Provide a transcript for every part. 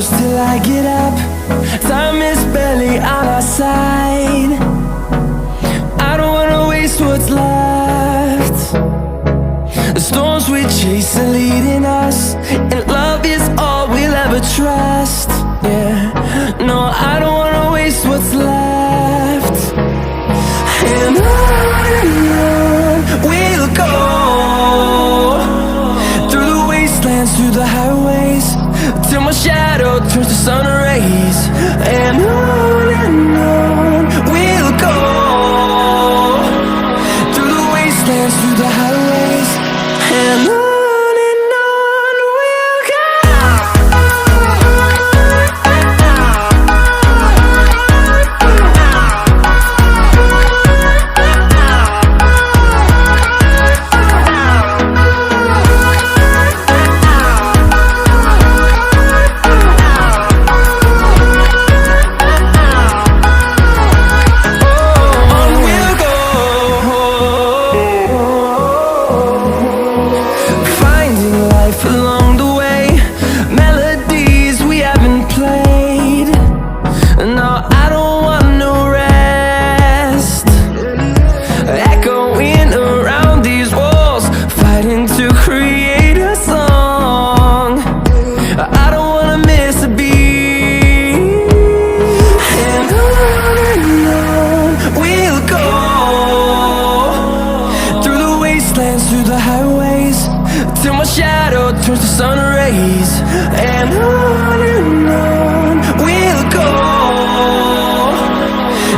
close till I get up. Time is barely on our side. I don't wanna waste what's left. The storms we chase are leading us, and love is all we'll ever trust. Yeah, no, I don't wanna waste what's left. And on we'll go, through the wastelands, through the highways, till my shadow turns to sun rays. And on we'll go, through the wastelands, through the highways, and on we'll go. Along the way, melodies we haven't played. No, I don't want no rest. Echoing around these walls, fighting to create a song. I don't wanna miss a beat. And on we'll go, through the wastelands, through the highways, till my shadow turns to sun rays. And on we'll go,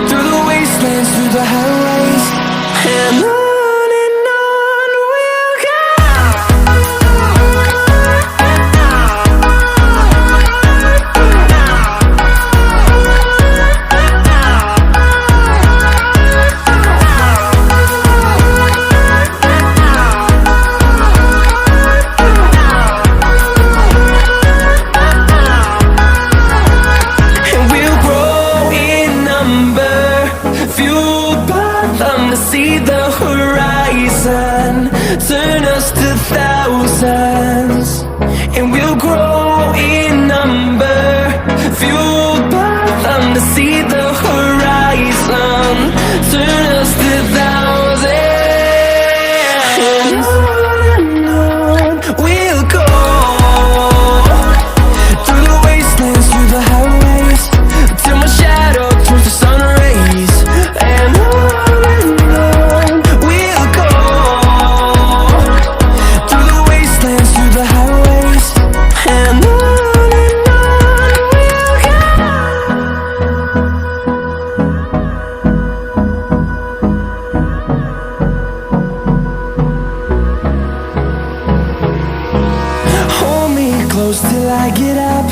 through the wastelands, through the highways, and on we'll go. To see the horizon turn us to thousands, and we'll grow in number, fueled by them. To see the horizon turn us to thousands, and on we'll go, through the wastelands, through the highways, till my shadow turns to sun rays. And close till I get up.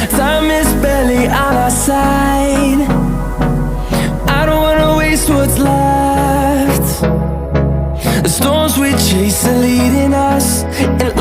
Time is barely on our side. I don't wanna waste what's left. The storms we chase are leading us, and